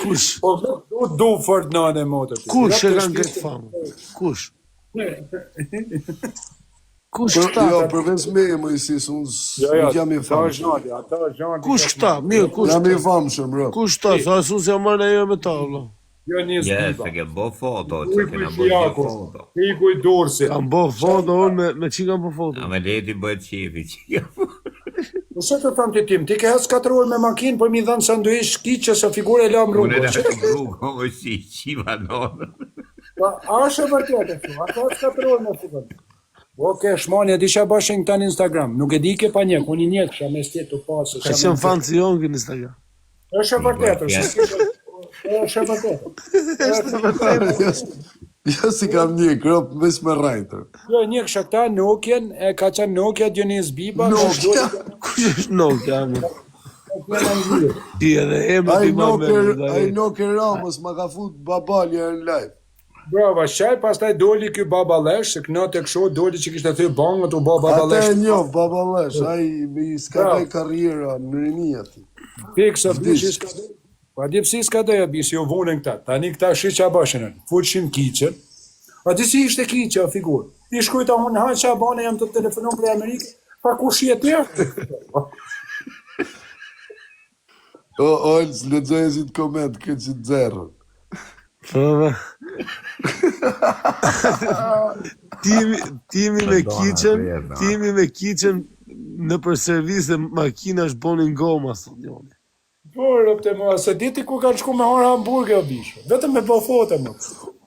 Kush? Po du fort nënë e motër. Kush e kanë këtë famë? Kush? Kush këta? Jo, përveç me e Mojsis, unë jam i famshëm. Kush këta? Mirë, kush? Jam i famshëm, rëp. Kush këta? Sa asun se marrë e jo me ta, vëlla. Jo njës Se ke bo foto, që kena bo një foto. Iku i dorsi. Kam bo foto, unë me që kam bo foto. A me leti bëhet qefi që Po se të thamë të tim, ti ke hes 4 orë me makinë, për mi dhënë sanduish kiqë se figure e lam Unë e rrugë. në rrugë, më si, qiva nonë. A është e vërtetë këtu, a ka 4 orë me figurë. Oke, shmoni, e di që bashkën këta në Instagram, nuk e di ke pa njek, unë i njek, që me stjetë të pasë. Ka qenë fanë si jonë në Instagram. është e vërtetë, është e vërtetë. Jo si kam një krop, ves me rajtër. Jo, njek shakta Nokian, e ka qenë Nokia Dionis Biba. Nokia? Kush është Nokia, më? Ti edhe ema ti ma me. Ai Nokia Ramos ma ka fut babalja në live. Brava, shaj, pastaj doli ky babalesh, se kënate kështu doli që kishte thënë bangët u babalesh. Ata e njoh babalesh, ai i skadoi karriera në rini aty. Fiksa bishi skadoi. Pa di pse skadoi bishi, u vonën këta. Tani këta shi ça bashën. Fuçin kiçën. A di si ishte kiçë figurë. I shkruajta unë ha ça bane jam të telefonon për Amerikë, pa kush jetë tjetër. O, lexoj si të koment këtë që të zerën. Timi me kiçën në për servis dhe makina është bonin goma, sot njoni. Po, rëpte mua, se diti ku kanë shku me harë hamburger o bishë. Vetëm me po fote më.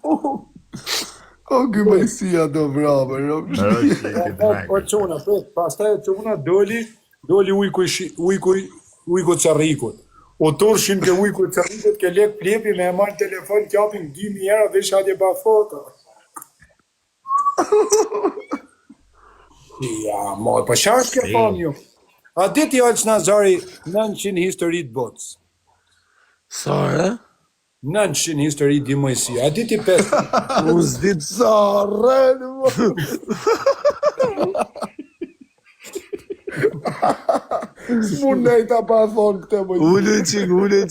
O, këmësia do brave, Po quna, pastaj quna doli ujku qarrikut. O torshin ke ujku qarrikut, ke lek plepi me e marrë telefon, kjapin 2.000 euro dhe shadje ba foto. Ja, moj, po qa është ke fam ju? A diti Alç Nazari 900 historit botës? Sare? 900 historit di Mojësi. A diti 5? Unë zdit Sare, s'mun nejta pa thonë këte më. Ule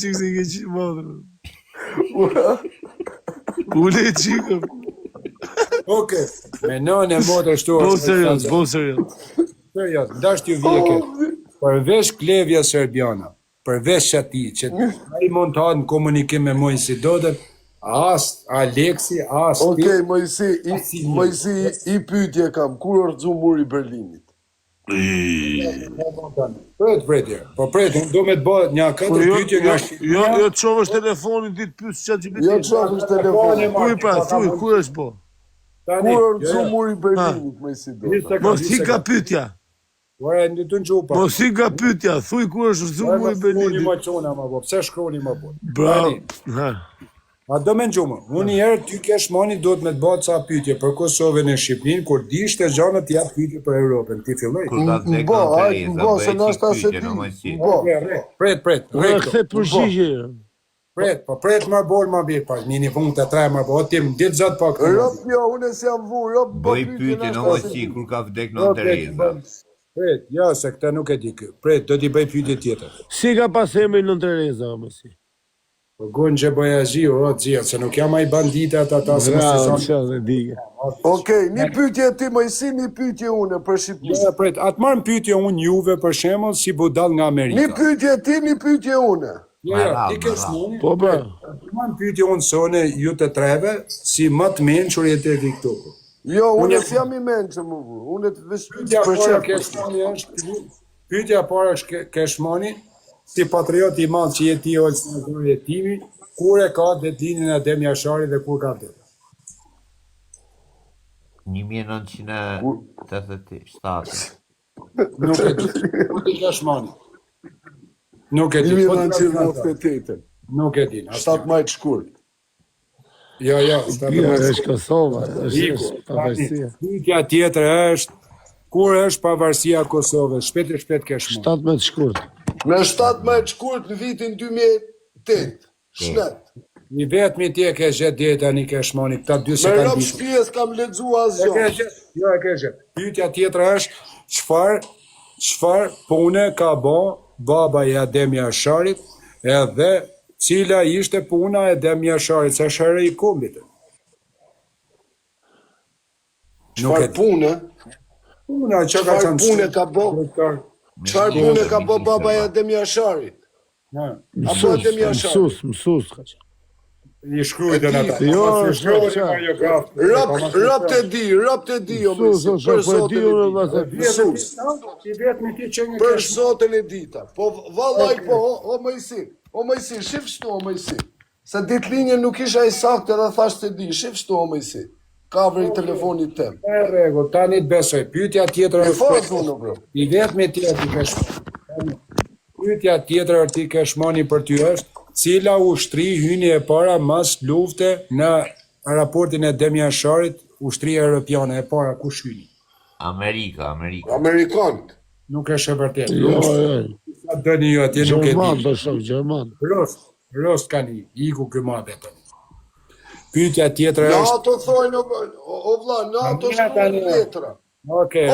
qik se ke qik madrë. Ule qikëm. Oke, me nënë e motë është Bo serios. Serios, ndasht ju vje këtë. Përveç Klevja Serbiana, përveç ati, që a i mund të hatë në komunikim me Mojësi Dodër, as Aleksi, as ti. Okej, Mojësi, i pyetje kam, kur orëzu muri Berlinit? Pret, po pret, unë do me të bëhet një katër pyetje nga Shqipëria. Jo të qovë është telefonin ditë pyës që që Jo të qovë është telefonin. Kuj pra, thuj, kur është bo? Kur orëzu muri Berlinit, Mojësi Dodër? Mos hi ka pytja. Ure, në të në gjupa. Mos hi ka pytja, thuj kur është orëzu muri Berlinit. Ma qona ma bo, pse shkroni ma bo. Bravo. A do me në gjumë, unë njerë ty kesh mani do të me të bëtë sa pytje për Kosovën e Shqipnin, kur dishte gjanët t'ja pytje për Europën, ti filloj. Se në është asë ti. Pret. Pret, Pret ma borë ma birë, pa një punë të tre ma borë, tim ditë zatë pak. Rëp jo, unë e si jam vu, rëp Bëj pyetje në Mojësi, kur ka vdek në Tereza. Pret, ja, se këta nuk e di kë. Pret, do t'i bëj pyetje tjetër. si ka pas emrin në Tereza, mësi? Po gonë që bëja zhio, o t'zio, se nuk jam aj bandita ata se më Bravo, se që dhe dike. Okej, një pyetje ti Mojësi, një pyetje une për Shqipëri. Ja, pret, atë marrë në pyetje unë juve për shembull si budall nga Amerika. Një pyetje ti, një pyetje une. Ja, ti kesh mundin. Po, pra. Marrë në pyetje unë sone ju të treve, si më të mençur jetë e këtu. Jo, unë s'jam i mençëm më vu. Unë të vesh Pyetja për para çfarë Keshmani është, pyetja para është Keshmani, si patriot i madh që je ti ose në jetimi, kur e ka detinën e Adem Jashari dhe kur ka vdekur? 1987. Nuk e di. Nuk e Keshmani. Nuk e di. 1998. Nuk e di. 7 maj të shkurt. Jo, është Kosova, është pavarësia. Pyetja tjetër është, kur është pavarësia e Kosovës? Shpejt Keshmani. 17 shkurt. Në 7 maj të shkurt në vitin 2008. Shnet. Një vetëmi ti e ke gjetë djeta një Keshmani, këta 2 se Me kanë rëp ditë. shpijes kam ledzu asgjë. Jo, e ke gjetë. Pyetja tjetër është, çfarë pune ka bo baba i Adem Jasharit edhe cila ishte puna e Dem Jasharit, se shërë i kombit. Çfarë pune? Puna që ka Çfarë qenë pune ka bë? Çfarë pune ka bë baba e Dem Jasharit? Apo Dem Jasharit? Mësus ka qenë. I shkrujtë në ata. Jo, Rap të di, o mësi, për zotin e dita. Mësus, I vetë me ti që një për zotin e dita. Po, vallaj, po, o mësi, shif shtu, o mësi. Se ditlinje nuk isha i saktë edhe thash të di, shif shtu, o mësi. Kavri i telefonit tem. E rego, tani të besoj, pyetja tjetër E farë thunë, bro. I vetë me ti ti kesh. Pyetja tjetër ti kesh mani për ty është, cila ushtri hyni e para mas lufte në raportin e Dem Jasharit, ushtria europiane e para kush hyni? Amerika. Amerikanët. Nuk është e vërtet. Jo. Sa dëni ju atje nuk e Gjerman, di. për shok, Gjerman. Rost kanë iku këmate tani. Pyetja tjetër Në është, ato thojnë, o vla, në ato shkruajnë letra. Okej,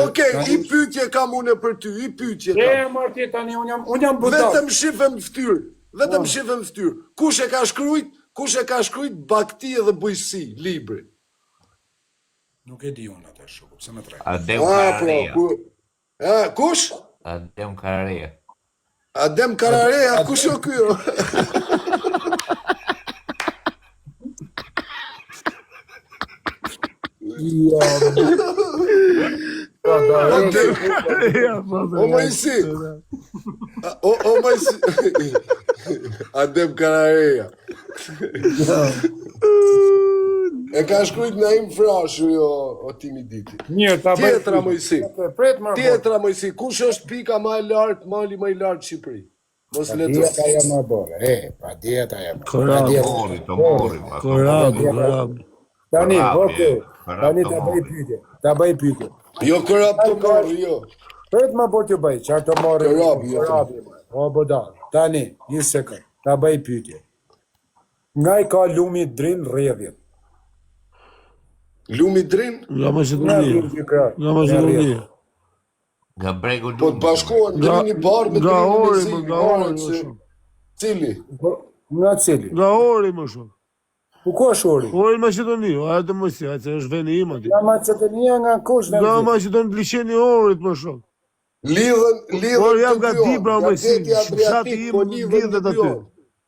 I pyetje kam une për ty, i pyetje kam. e marti tani unë jam budal. Vetëm shifem ftyrë. Vetëm shifem ftyrë. Kush e ka shkrujt Bakti dhe Bujësi, libri. Nuk e di unë atë shumë, pse më treg. Adem Karareja. Kush? Adem Karareja. Adem Karareja, kush o kjo? O Mojsi. O Mojsi. Adem Karareja. E ka shkrujt Naim Frashu, o Timi Diti. Mirë, ta bëj. Tjetra Mojsi. Pret më. Tjetra Mojsi. Kush është pika më e lartë, mali më i lartë Shqipëri? Mos leto. Dieta jam më bore. Pa dieta jam. Korab. Tani, okej. Tani ta bëj pyetje. Jo korab të morë, jo. Pret më bërë të bëj, qarë të morë. Korab, jo. O, bodal. Tani, një sekund. Ta bëj pyetje. Nga i ka lumi drin rrjedhjet? Lumi drin? Nga Maqedonia. Nga bregu Po të bashkohen drini bardh me Nga drinin e ori, zi. më shumë. Cili? Nga cili? Nga ori, më shumë. Po ku është ori? Ori Maqedoni, ajde më si, ajde është veni im aty. Nga Macedonia, nga kush Nga Maqedoni liçeni orit më shumë. Lidhen Por jam të gati, bra, bjorn. më si, Gazeti fshati Adriatik, im po lidhen lidhet të aty. bjorn.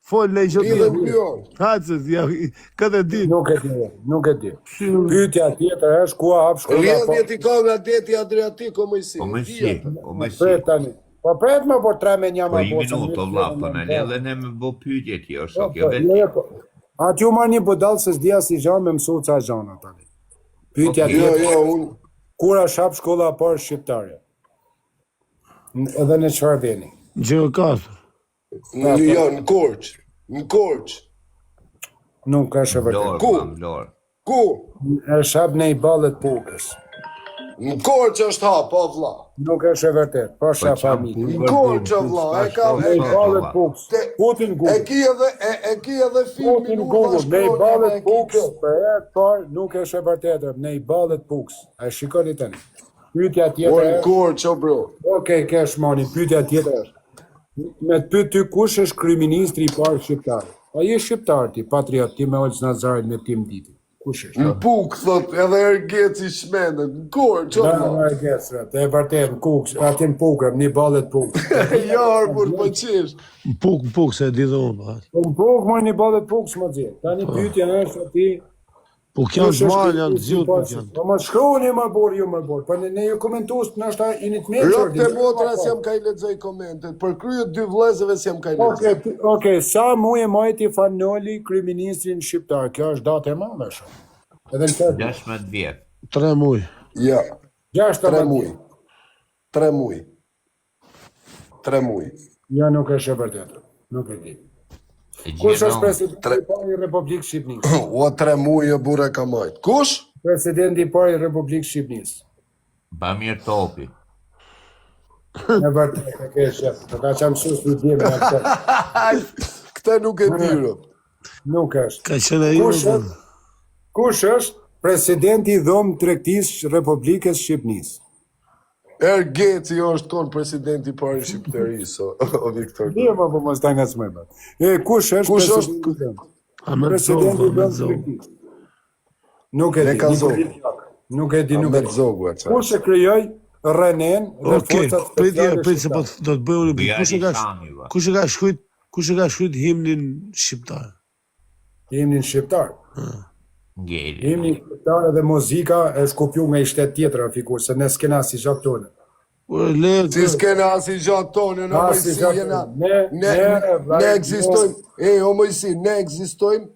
Fol lej Lidhen zotin. bjorn. Hacës, ja, këtë e di. Nuk e di. Pyetja tjetër është ku hap shkolla. Rrjedhjet i ka nga deti Adriatik, o Mojsi. O mësi. Pret tani. Po pret më po 3 me një Po më i minutë, o vlla, po në lidhe ne me bo pyetje ti, o shok, jo vetë. A t'ju marrë një budal se s'dia si gjanë me mësu ca gjana tani. Pyetja Jo, tjetër. unë. Kura shap shkolla e parë shqiptare? Edhe në çfarë veni? Gjeo 4. Jo, në Korç. Në Korç. Nuk është e vërtetë. Vlorë. Ku? E shap në i ballet pukës. Në Korç është hap, o vlla. Nuk është e vërtetë. Po shap familje. Në Korç, o vlla, e ka Në i ballet pukës. Putin E Google. ki edhe filmin Putin unë Google. Në i bashkëpunja me ballet ekipin. pukës. Për herë të parë nuk është e vërtetë. Në i ballet pukës. A shikoni tani. Pyetja Po tjetër në është. Korç, o bro. Okej, kesh mani, pyetja tjetër është. Me të pyet ty kush është kryeministri i parë shqiptar? Ai është shqiptar ti, patriot, ti me Olç Nazarit me Tim Diti. Kush është? Në Puk, thot, edhe Ergeci shmendet. Në Korç, o Na vlla. e gjesra, të e vërtet në Kuks, aty në Pukër, në ballet Pukës. Jo, arbur, po qesh. Puk, se e di dhe unë. Po në Pukë, më një ballet Pukës më gjithë. Tani pyetja është ati... Po kjo kush është zmarë, janë kryeministri i zjutë parë nuk janë. shqiptar? Po më shkroni më borë, ju më borë. Po ne ju komentues në është i të meqër. Rëp të motra s'jam ka i lexoj komentet, për kryet dy vëllezëve s'jam ka i lexoj. Okej, sa muaj majti Fanoli kryeministrin shqiptar? Kjo është datë e madhe shumë. Edhe në të 16 vjet. 3 muj. Ja, 3 muj. 6 3 muj. 3 muj. Ja, nuk është e vërtetë. Nuk e di. E Kush është gjenon. presidenti i parë i Republikës Shqipërisë? O 3 muj e bure ka majt. Kush? Presidenti i parë i Republikës Shqipërisë. Bamir Topi. Në vërtetë e ke shef. Të ka qenë mësues i djem në këtë. Këta nuk e dyro. Nuk është. Ka qenë ai. Kush është presidenti i dhomë tregtisë Republikës Shqipërisë? Ergeci është kon presidenti i parë i Shqipërisë, o Viktor. Dhe po mos ta ngacmojmë. Kush është presidenti? Presidenti i vendit. Nuk e di. Nuk e di. Ahmet Zogu atë. Kush e krijoi Renen dhe forcat Prit se po do të bëj unë kush e ka shkruajt himnin shqiptar? Himnin shqiptar. Ngeli. Himnin shqiptar dhe muzika është kopjuar nga një shtet tjetër figur, se ne s'kena si gjatë tonë. Si s'kena si gjatë tonë, në Mojsi jena. Ne ekzistojmë, o Mojsi, ne ekzistojmë,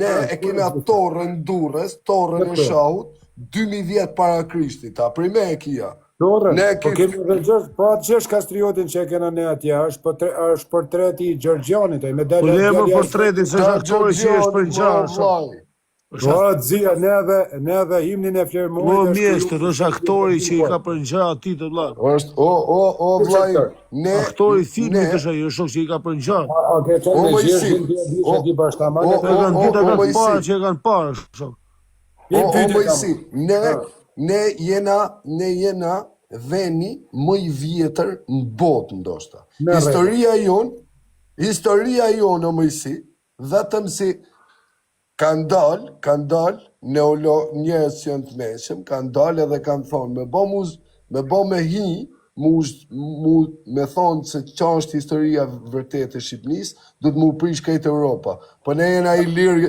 ne e kena torrën Durrës, torrën e Shahut, 2000 vjet para Krishtit, a prej me e kia. Torrën, po kemi rëgjës, po atë gjesh kastriotin që e kena ne atje, është portreti i Gjorgjanit, e me dalë... Po lema portreti, se është aktori që është për njarë. Po, dzia, ne edhe himnin e Flermojt... Po, mjeshtër, është aktori që i ka për njarë ati të vlak. është, o vlaj, ne... Aktori filmit është ajo, shok që i ka për njarë. O Mojsi, o Që e kanë parë, shok. O Mojsi, ne jena veni më i vjetër në botë ndoshta. Historia jonë o Mojsi, vetëm si kanë dalë njerëz që janë të mëshëm, kanë dalë edhe kanë thonë me bë me hi, me thonë se qa është historia vërtet e Shqipënisë, du të mu prish këtë Europa. Po ne jena i lirë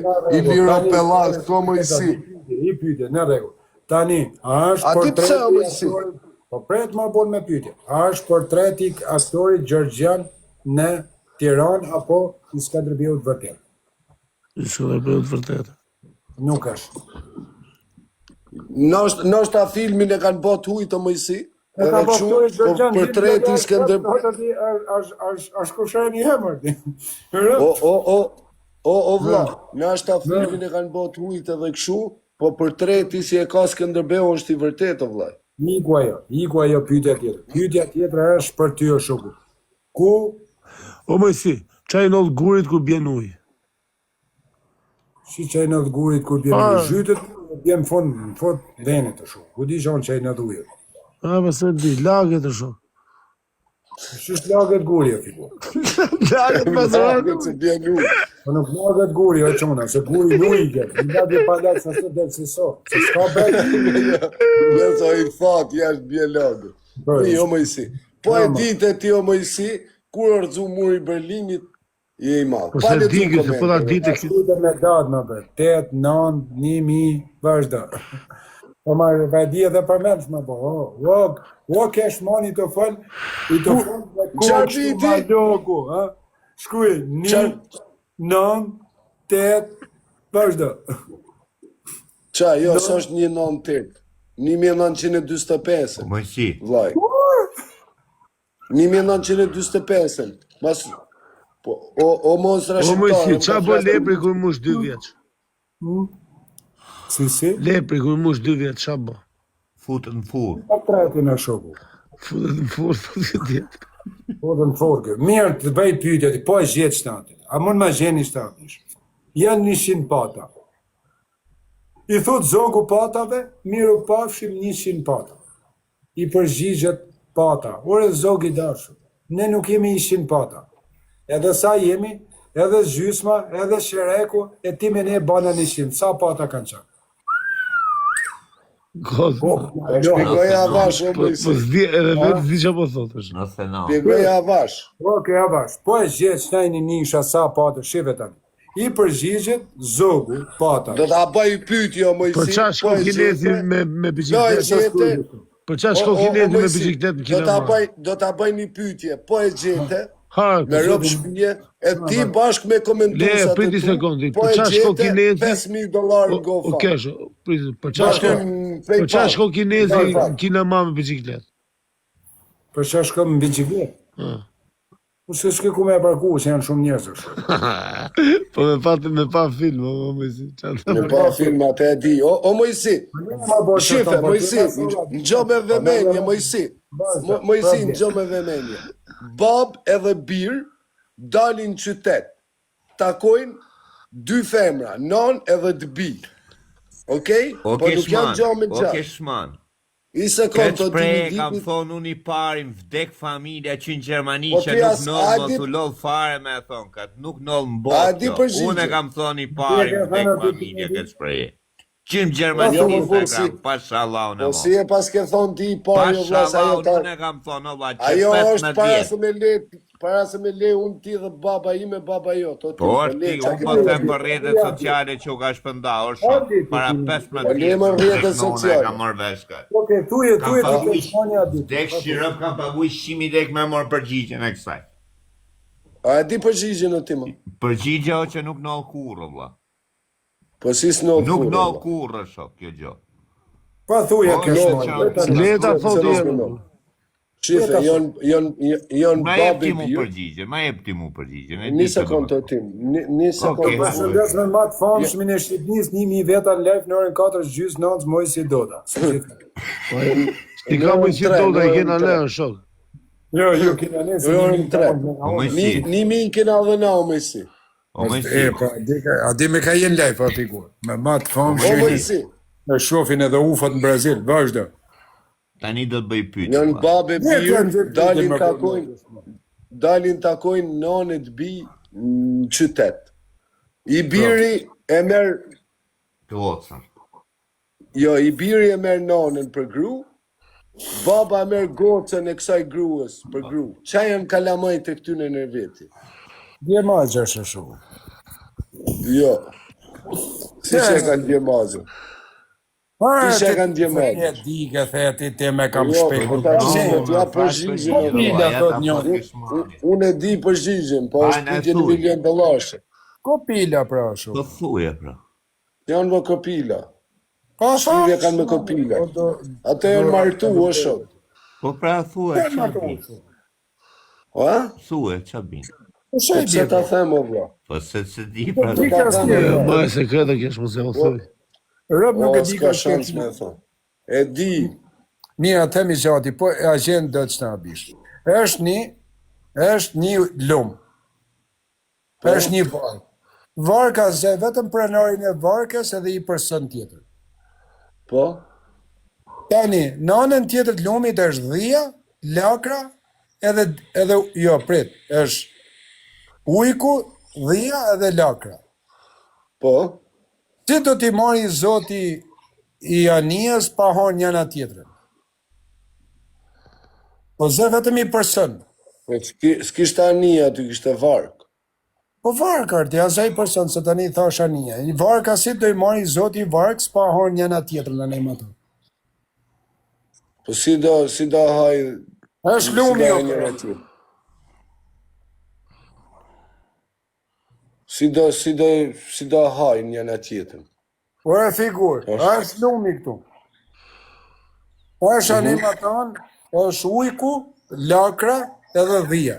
apellat, këto Mojsi. I pyetje, në rregull. Tani, a është portreti... Po pret ma bon me pyetje. A është portreti aktorit Gjorgjan në Tiranë apo i Skënderbeut vërtet? I Skënderbeut vërtet. Nuk është. Nështë ta filmin e kanë bot hujtë o Mojsi? Edhe këshu, portreti i Skënderbeut... Ashtë kushaj një hemër. O vla, nështë ta filmin e kanë bot hujtë edhe këshu, po portreti si e ka Skënderbeu është i vërtet o vla. Iku ajo pyetja tjetër. Pyetja tjetër është për ty o shoku. Ku? O Mojsi, çaj në gurit kur bjen ujë. Si çaj në gurit kur bjen ujë? Zhytet, bjen në fund venit të shoku. Ku di që çaj në ujë? Pëse di, laget të shok. Shish laget guri o figur. Laget me zërë. Se bjen ujë. Po nuk laget guri o qona, se guri nuk i gjetë. Një lagje pa lagë sa së delë si so. Se s'ka bërë. Nësa i thot, jashtë bjen laget. Ti o Mojsi. Po e dite ti o Mojsi, kur rëzu muri Berlinit, je i madhë. Po se dike, se po da dite këtë. Shkute me datë më bërë. 8, 9, 1000, vazhdo. Po ma di edhe përmendsh më po. O kesh mani të fol, i të fol me kokë ma loku, ha? Shkruaj 1, 9, 8, vazhdo. Qa, jo, së është 198, 1945. Mojsi. Vlaj. 1945. Mas, o monstra shqiptare. O Mojsi, qa bo lepri kur mush 2 vjeç? Si? Lepri kur mush 2 vjeç, qa bo? Futën në furë. Pa treti në shoku. Futën në furë, futën djetë. Futën në furë. Mirë të bëj pyetja ti, po e gjetë shtatin. A mund ma gjeni shtatin? Janë 100 pata. I thot zogu patave, miru pafshim 100 pata. I përgjigjet pata. Ore zogi dashur, ne nuk jemi 100 pata. Edhe sa jemi, edhe zhysma, edhe shereku, e ti me ne bana 100. Sa pata kanë qanë? Shpjegoja avash, o Mojsi. Po s'di, edhe vetë s'di që po thot është. Nëse no. Shpjegoja avash. Avash. Po e gjetë shtajni nisha sa pata, shive tani. I përgjigjet zogu pata. Do t'a bëj pyetje o Mojsi. Po qa shko kinezi me biciklet? Po qa shko kinezi me biciklet në Kinema? Do t'a bëj një pyetje, po e gjete, me rëpë shpije, e ti bashk me komentusat e tu, po e gjete $5,000 në gofa. Po qa shko kinezi në Kinema me biciklet? Po qa shko me biciklet? Po se s'ke ku me e parku, se janë shumë njerëzësh. Po me pa film, o Mojsi. Me pa film, atë e di. O Mojsi, shife, Mojsi, në gjo me vëmenje, Mojsi. Mojsi, në gjo me vëmenje. Bab edhe bir dalin qytet. Takojnë 2 femra, non edhe të bi. Okej? Po nuk janë gjo me gjatë. O keshman. I sekond Këtë të shprej dini kam dipit. thonë unë I parin vdek familja që në Gjermani Po që ti nuk as- nëllë a më di- thullon fare me thonë këtë, nuk nëllë më A botë di kjo. përgjigje? Unë e kam thonë I parin Ti e ke vdek thënë aty familja ti- këtë shprej. Që në Gjermani Jo, në po, Instagram, si- pashallah unë Po e si mo. e pas ke thonë ti I pari o vlas, Pashallah ajo ta... unë e kam thonë, o vla, që Ajo 15 është para vjetë. se me le, unë ti dhe baba ime, baba jo. To ti, Po është ti, qa unë ke po bërë them ti? për rrjetet sociale që u ka shpënda, o shumë, para 15 Po le më rrjetet vjetë, unë e sociale. kam marrë vesh këtë. Okej, tuje Kam ti paguaj ke thënë aty. dek shirëp, kam paguaj 100.000 dek me morë përgjigjen e kësaj. A e di përgjigjen o ti më? Përgjigja o që nuk nëllë kurrë, vla. Po si s'not Nuk kurrë, nëllë vlla. kurrë, shok, kjo gjo. Pa thuja Po, ke jo, shmoj. qa- Le ta thotë Se jenë. mos Shife, janë Ma jep babi ti mu birë. përgjigje, ma jep ti mu përgjigje. Një sekund të tim, një sekund. Okej. Përshëndes me matë famshmin e Shqipënisë, 1000 veta në live në orën 4:30 Mojsi Doda. Ti ka më që do të kena lërë, shok. Jo, kena ne se Në orën 3. O me si, Një min kena dhe na o me si. o me E, si. pra, a di me ka jenë live, pa figur. Me matë O me famshmin, si. e shofin edhe ufat në Brazil, vazhdo. Tani do të bëj pyetje. Janë vlla. babe janë birë, gjithë dalin takojnë nonët bi në qytet. I biri e merë, Të oca. jo, i biri e merë nonën për gru, baba merë gocën e kësaj gruës për gru. Qa janë kalamajt e këtyne në veti? Dje ma gjështë shumë. Jo. Si që e kanë djemazën? Ti që e kanë djemazën? E di ke the ti te me kam Jo, shpejt. po ta gjithë, ja përgjigjen. Kopila, thot një. Unë e di përgjigjen, po është Hajna, pyetje në thuj. milion dollarë. Kopila pra Po shumë. thuje, pra. Janë me kopila. Pa Shpivje kanë me kopila. Ata janë martu, o shok. Po pra thuje, qa bin? Ha? Thuje, qa bin? Po shej Pse ta bie. them o vlla? Po se di, pra. Ti ka stjerë. Ma e sekreta kesh mos e o thëj. Rëb nuk e O, di s'ka ka shans me shkëtë. thonë. E di. Mira, themi gjati, po e agjen do që na bish. Është një lumë. Është një varë. Varka zë vetëm pronarin e varkës edhe i person tjetër. Po? Tani, në anën tjetër të lumit është dhia, lakra, edhe jo, prit, është ujku, dhia edhe lakra. Po? Si do t'i marri zoti i anijës pa hon njëna tjetrën? Po zë vetëm i person. Po s'kishte anija, ty kishte vark. Po varka ti asaj person se tani thash anija. I varka si do i marri zoti i varkës pa hon njëna tjetrën në nejmë ato. Po si do haj... Është lumi si do jo. njëra tjetër. Si do haj njëna tjetër. Po e figur, është lumi këtu. Është animaton, është ujku, lakra edhe dhia.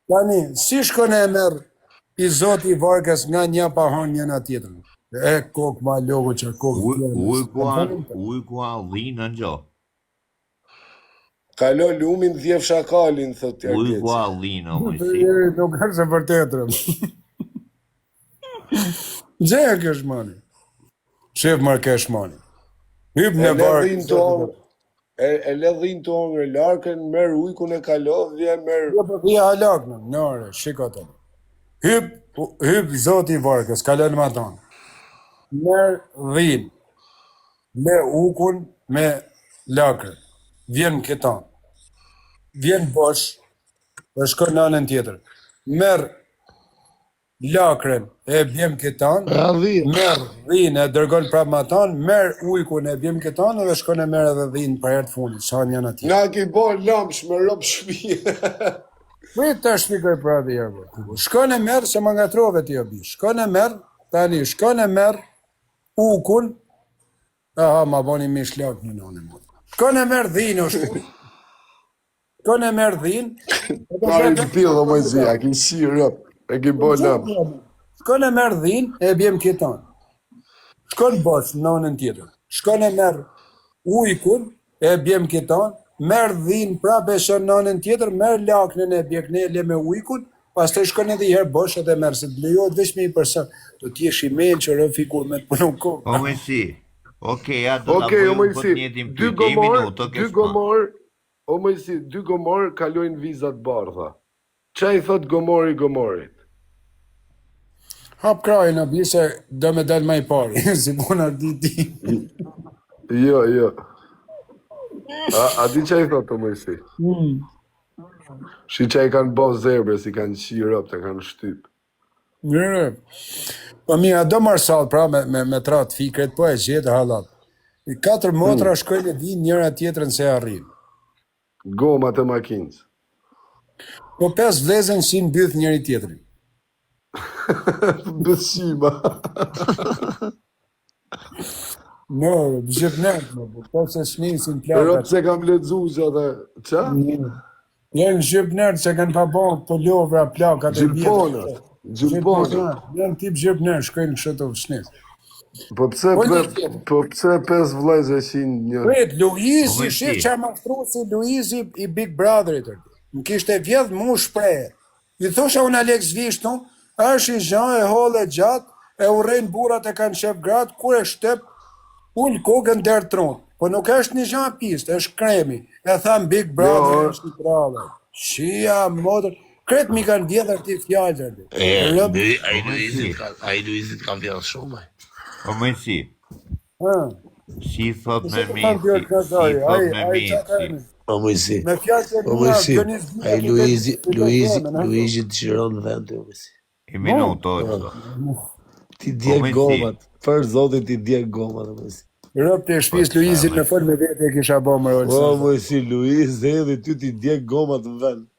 Tani, si shkon e merr i zoti i varkës nga një pa hon njëna tjetrën? E kokë ma logo që kokë. Ujku a dhinë në gjo. Kalo lumin dhjef shakalin, thot të Ujku argeci. a dhinë, o me si. Nuk është e vërtetërëm. Gjeja kjo shmani. Shef marrë kjo shmani. Hyp në E le varkë. dhinë të ongër. E le dhinë të ongër larkën, merë ujkun e kalovje, merë... Jo, po dhja halaknë, nëre, shiko të. Hyp zoti i varkës, kalon ma tonë. Merë dhinë, me ukun, me lakrën. Vjen këtan. Vjen bosh, dhe shkon në anën tjetër. Merë lakrën, e bjem këtan. A dhije. Merë dhinë, e dërgon prap ma tonë. Merë ujkun, e bjem këtan, dhe shkon e merë edhe dhinë për herë të fundit. Sa njëna tjetër. Na ki bo lamsh me rob shpije. Vej të shpikoj për atë jërë. Shkon e merë, se më nga trove të jobi. Shkon e merë, tani, shkon e merë ukun. Aha, ma boni mish lak një nane më. Shkon e merë dhinë, o shku. Shkon e merë dhinë. Pari të pillë, më zi, a ki si rëp. E ki bo lamsh. Shkon e merë dhinë, e bjem këtan. Shkon bosh në anën tjetër. Shkon e merë ujkun, e bjem këtan. Merë dhinë prap e shon në anën tjetër, merë laknën e bjeknele me ujkun, pas të shkon edhe i herë bosh edhe merë, se të lejohet veç me i person. Do t'jesh i men që rën figur me të punu kohë. O me si. Okej, ja do ta Okej, o bëj unë po Mojsi, të njëjtin dy pyetje. Një gomor, minutë, dy gomor, o Mojsi, dy gomor kalojnë vizat bardha. Qa i thot gomori gomorit? Hap krajin a bise, do me dal më i pari, si bona ti. Jo. A di qa i thot o Mojsi? Shi qa i kanë bo zebre, si kanë qirë up, të kanë shtyp. Mirë. Po mira, do marr sall pra me trat fikret, po e gjetë hallat. I 4 motra shkojnë e vinë njëra tjetrën se arrin. Goma të makinës. Po 5 vlezën si mbyth njëri tjetrin. Dëshima. No, zhepnet, po se shnisin Pero plakat. pse kam ledzu që dhe... Qa? Janë zhepnet se kanë pa bon të lovra plakat e Gjilpona. Gjilpona. Janë tip zhepnet, shkojnë kështë të shnis. Po pse 5 vlezë shin një... Pret, Luizi, Po, shif si. që ma thru si Luizi i Big Brotherit. Më kishte vjedh mu shprejë. I thosha unë Alex Vishtu, është i zhan e holle gjatë, e urejnë burat e kanë qef gratë, kur e shtep, ullë kokën der tronë. Po nuk është një zhan pistë, është kremi. E tham Big Brother, është i prave. Shia, modër, kretë mi kanë vjedhër ti fjallër. Ai Luizit ka vjedhë shumë. O Mojsi, si thot me Si Messi, thot me ai Messi. O Mojsi. Me fjallë O Mojsi. Ai Luizi dëshiron vendi, o Mojsi. I minuto, o. Ti djeg Mojsi. gomat. Për zotin ti djeg gomat, o Mojsi. Rëp të shpis Luizit në fol me vete e kisha bo më rolë. O Mojsi, Luiz edhe ty ti djeg gomat në vend.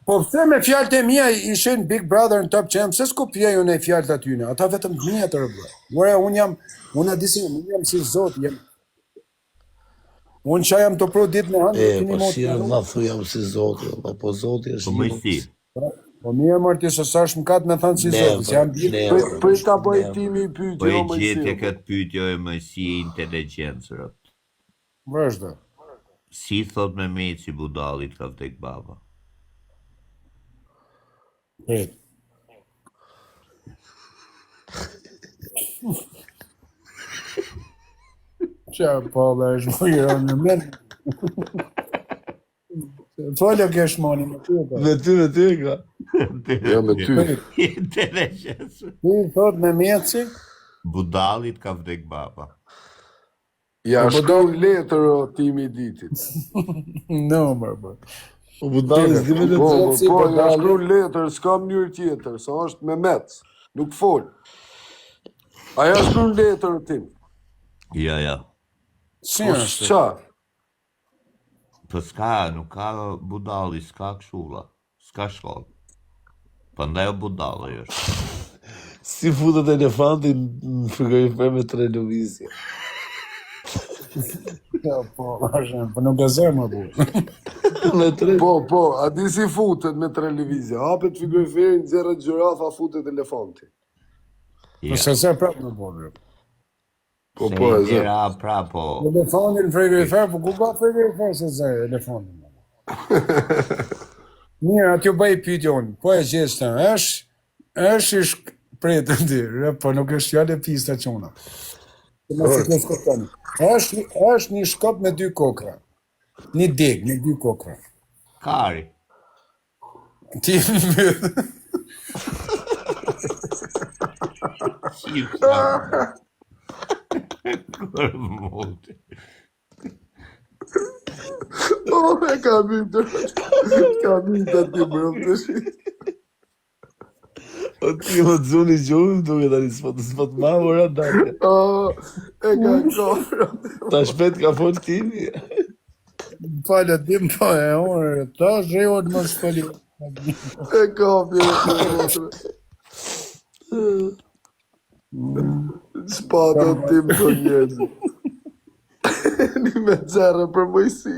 Po pse me fjalët e mia ishin Big Brother në Top Champ, se s'ku pjej unë e fjalët atyne, ata vetëm të mia të rëbë. Unë jam si zot, unë që jam të pro ditë në handë, Po si ma thu jam si zoti, po zoti O është Mojsi, Po mirë mërti se sa shmëkat me thanë si zot, si jam bitë. Për ta bëj timi i pyetje, po e o Mojsi. gjetje këtë pyetje e Mojsi e inteligjencë, rot. Vazhdo. Si thot me Messi budallit ka vdek baba? Pret. Qa po dhe është mujra në mërë. Folë o kesh moni më ty ka. Me ty ka. Ja me ty. Inteligjencë. Ti thot me mjeci, Budallit ka vdek baba. Ja shkruan letër o timi i ditit. no mërë. O budalli s'di me të Po, të po, ja shkruan letër, s'ka mënyrë tjetër, sa është me mec. Nuk fol. Aja shkruan letër tim. Ja. Si Po është? qa? Po s'ka, nuk ka budalli, s'ka këshulla. S'ka shkollë. Prandaj o budalli është. Si futet elefantin në frigorifer me 3 lëvizje. Ja, po, po nuk gazoj më bu. Me 3. Po, a di si futet me 3 lëvizje? Hapet frigoriferin, nxjerrët gjirafa, futet elefanti. Po se se prapë në borë. Po, e zë. Pra, po. Elefantin në frigorifer, po ku ka frigorifer se zë elefantin? Mirë, aty bëj pyetje unë, po e gjesh të, është i shkretën ti, po nuk është fjallë e pista qona. Është një shkop me 2 kokra. Një deg me 2 kokra. Kari. Ti më Kur multi. E kam të ti bërëm të shi. O ti më të zuni gjuhëm duke tani s'pot ma vëra dake. E ka kofra. Ta shpet ka fol timi. falë tim po e unë, ta zhehon më shpëli. E kofra. Shpata tim të njerëzit. Një me qërë për Mojsi.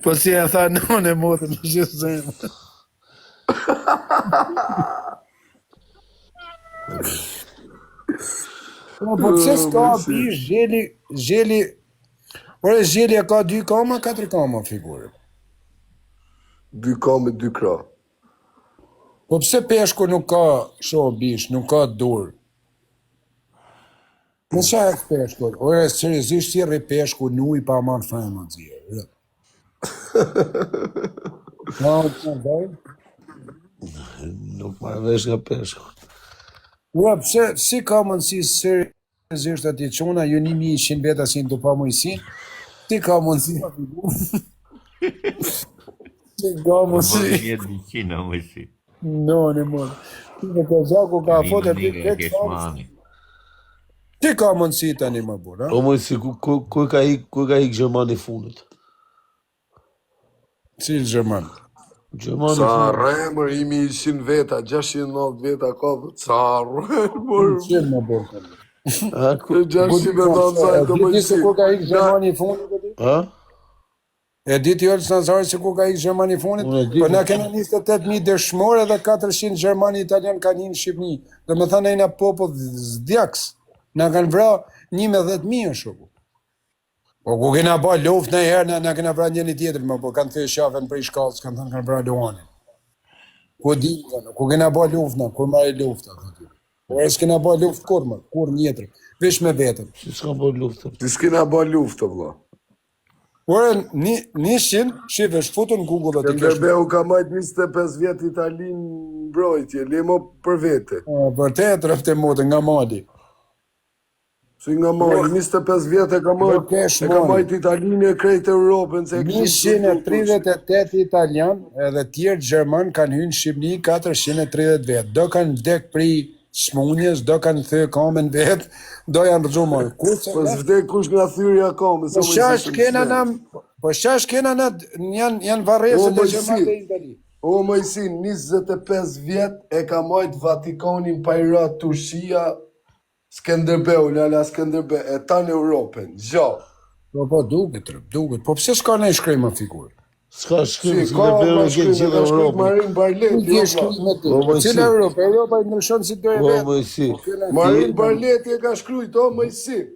Po si e tha nënë e motë në gjithë zemë. Po pse s'ka pi zheli, ore zheli e ka 2 kama, 4 kama figurë. 2 kame, 2 kra. Po pse peshku nuk ka shoh bish, nuk ka dur. Në qa e peshku? Ore, seriozisht si rri peshku në ujë pa marrë frenë në zirë. Në ndaj? Nuk marrë vesh nga peshku. Ua, pse, si ka mundësi seriozisht ati qona, ju 1100 veta si në të pa mujësin, si ka mundësi si ka mundësi Një diqina më si. no, në mundë. Në Kozaku ka fote Vinë vetë e keshmani. si ka mundësi tani më burë, O moj si, ku ka ik Gjermani fundit? si Gjerman. Gjermani Sa fundit. remër, 1100 veta, 690 veta ka dhe, sa remër. Si më burë. A, ku, 690 do më Di se ku ka ikë Gjermani fundit? a? E di ti Olës Nazari se ku ka ikë Gjermani fundit? Unë e di, Po na po. kena 28.000 dëshmorë dhe 400 Gjermani italian kanë hinë në Shqipni. Dhe me thënë ejna popull zdjaks. Na kanë vra 11.000 shumë. Po ku kena ba luft në herë, na kena vra njëni tjetër, po kanë thë shafën për i shkallës, kanë thënë kanë vra Luanin. Ku di, ku kena ba luft na, kur marrë lufta. Po e s'kena ba luft kur më, kur njëtër, vesh me vetën. Si s'ka bërë luftë. Ti s'kena ba luftë, vëlla. Ore, 100, shivesh, futu në Google dhe ti kesh. Skënderbeu ka majt 25 vjet Italin mbrojtje, lemo për vete. Vërtet, rëfte motë nga mali. Si nga mali, 25 vjet e ka majt, kesh e ka mali. majt Italin e krejt Europën, se e kishin 138 italian edhe tjerë Gjerman kanë hynë në Shqipni 430 vetë. Do kanë vdek pri smunjes, do kanë thë kamen vetë, do janë rëgjumar. Po s'vdek kush nga thyrja ka, me Po shash kena na, po shash kena na, janë varresët e Gjerman dhe Itali. O Mojsin, 25 vjet e ka majt Vatikanin pajrat Turqia, Skënderbeu, Lala Skënderbeu, e ta në Europën, gjatë. Po duket, duket. Po pse s'ka në shkrim më figurë? S'ka shkrim, Si, si ka në ma ke shkrim, gjithë ka shkrim Europën. Marin Barlet, Ti jo e shkrim vlla. me ty. Po, moj, Cila si. Europa i ndryshon si do e O vetë. moj si. Marin Barlet e ka shkrujt, o Mojsin.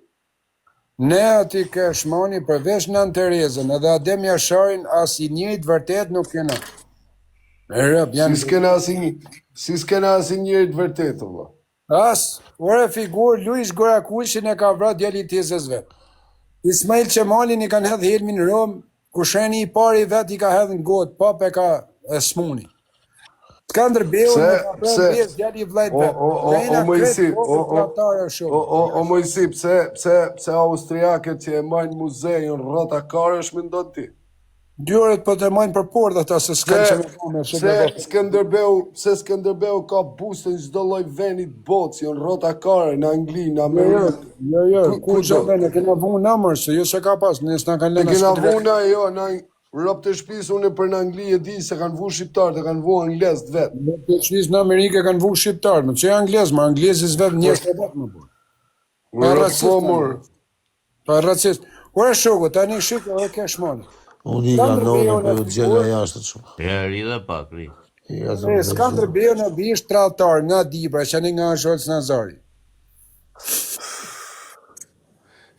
Ne ati Keshmani përveç Nën Terezën edhe Adem Jasharin as i njëjt vërtet nuk kena. E rëp, Si s'kena asi njëri të vërtetë, vlla. As, ore figur, Luis Gorakushin e ka vra djali tezës vetë. Ismail Qemalin i kanë hedhë helmin në Rom, kusheni i pari vetë i ka hedhë në gotë, pap e ka e smuni. Skënderbeu Pse- e ka prën pse- pjesë djali i vllajt O- vetë. o- o- Dhe ina o, Mojsi, kretë o- o- tratare shumë. O Mojsi, pse austriakët që e majnë muzejin rrotakarësh me ndon ti? Dy orët po të majnë për portë ata se s'kanë që me punë, Pse Skënderbeu ka buste në çdo lloj veni të botës, janë rrotakare në Angli, në Amerikë. Jo, Ku ku do? gjë ne kena vunë namër, se jo se ka pas, ne s'na kanë Ne lënë. kena as këtë vuna jo, në rob të shtëpisë unë për në Angli e di se kanë vu shqiptarët, e kanë vu anglezët vetë. Ne të shvis në Amerikë kanë vunë shqiptar, më çe anglez, më anglezis vetë njerëz të vetë më burr. Pa racist. Po mor. Pa racist. Ora shoku, tani shik edhe kesh mall. Unë i ka nonë, për u gjega jashtë të shumë. E ri dhe pak, ri. Skënderbeu në bish tradhtar nga Dibra, që ani nga Olës Nazari.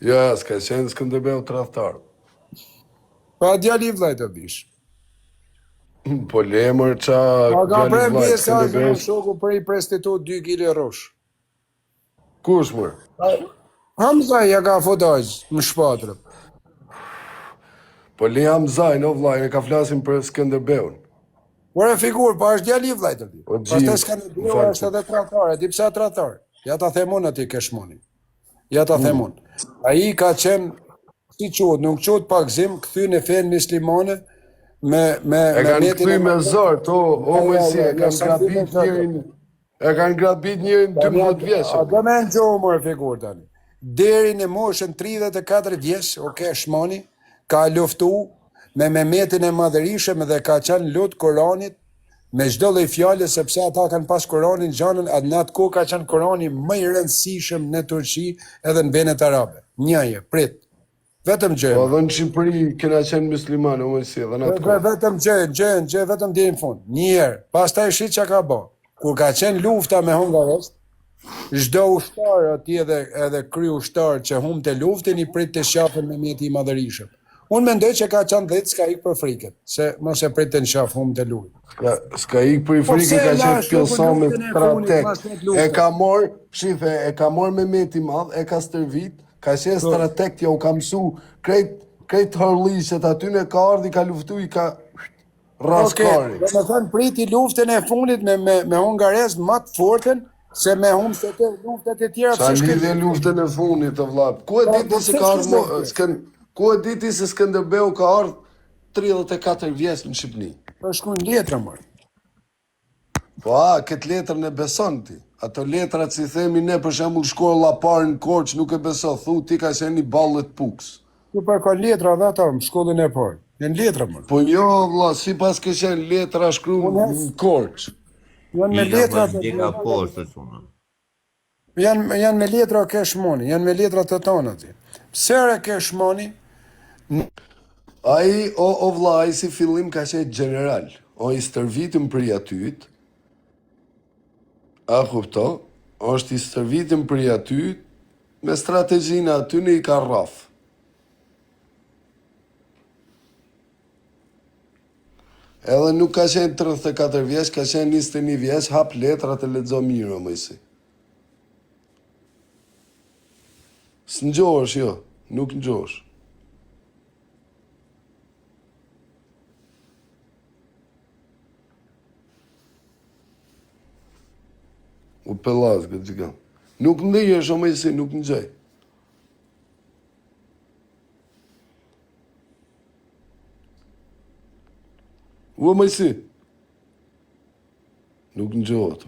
Ja, s'ka qenë Skënderbeu tradhtar. Pa djali i vllajt të bish. Po lemër qa Pa ka djali prem vllajt pjesë as Skënderbeu. shoku për i prostitut 2 kg rrosh. Kush mër? Hamza ja ka fotoj më shpatrë. Po le Hamzaj, no vllaj, ne ka flasim për Skënderbeun. Ora figur, pa është djali i vllajt të O, bish. Pastaj gjim, Skënderbeu më falë. është edhe tradhtar, e di pse tradhtar. Ja ta them unë atij Keshmoni. Ja ta them unë. Ai ka qenë si quhet, nuk quhet pa gzim, kthy në fen muslimane me E kanë metin kthy me zort, o Mojsi, e kanë grabit njërin. E kanë grabit njërin 12 vjeçë. A do me në gjohë mërë figur tani. Deri në moshën 34 vjeç, o Keshmani, ka luftu me Mehmetin e Madhërishëm dhe ka qenë lut Koranit me çdo lloj fjale sepse ata kanë pas Koranin gjanën, atë në atë kohë ka qenë Korani më i rëndësishëm në Turqi edhe në venet arabe. Njëje, prit. Vetëm gjë. Po edhe në Shqipëri kena qenë muslimanë, o Mojsi, edhe në atë kohë. Vetëm gjë, vetëm deri në fund. Një herë, pastaj shit çka ka bë. Kur ka qenë lufta me Hungarisë, çdo ushtar aty edhe kry ushtar që humbte luftën i prit të shafën Mehmeti i Madhërishëm. Unë mendoj që ka qenë 10 s'ka ik për frikën, se mos e pritet në shaf humbë të luj. S'ka ik për Po frikë, pse ka la qenë shkupën pjellëson me luftën e fundit, strateg. pas net E luftën? ka marr, shife, e ka marr Mehmeti Madh, e ka stërvit, ka qenë strateg, ja u ka mësu krejt hërlishet aty në ka ardhi, ka luftu, i ka raskari. Do të thënë priti luftën e fundit me Hungares më të fortën se me humbë se të luftet e tjera. Sa lidhje luftën e fundit të vlla. Ku e diti se ka ardhur ku e diti se Skënderbeu ka ardhur 34 vjeç në Shqipëni? Po shkojnë letra më. Po këtë letrën e beson ti. Ato letrat si themi ne për shembull shkolla parë në Korç nuk e beso, thu ti ka qenë një ballet puks. Ku pa ka letra dhe ata në shkollën e parë. Janë letra më. Po jo vlla, sipas ke qenë letra shkruan në Korç. Janë me letra të Diga poshtë thonë. janë me letra keshmoni, janë me letra të tona ti. Pse keshmoni? Ai o vlla, ai si fillim ka qenë general. O i stërvitëm për atyt. A kupto? Është i stërvitëm për atyt me strategjinë aty në i ka rraf. Edhe nuk ka qenë 34 vjeç, ka qenë 21 vjeç, hap letrat e lexo mirë o mësi. S'ngjohesh jo, nuk ngjohesh. U pellas këtë gjikam. Nuk ndihesh o mësi, nuk ngjej. U mësi. Nuk ngjohet.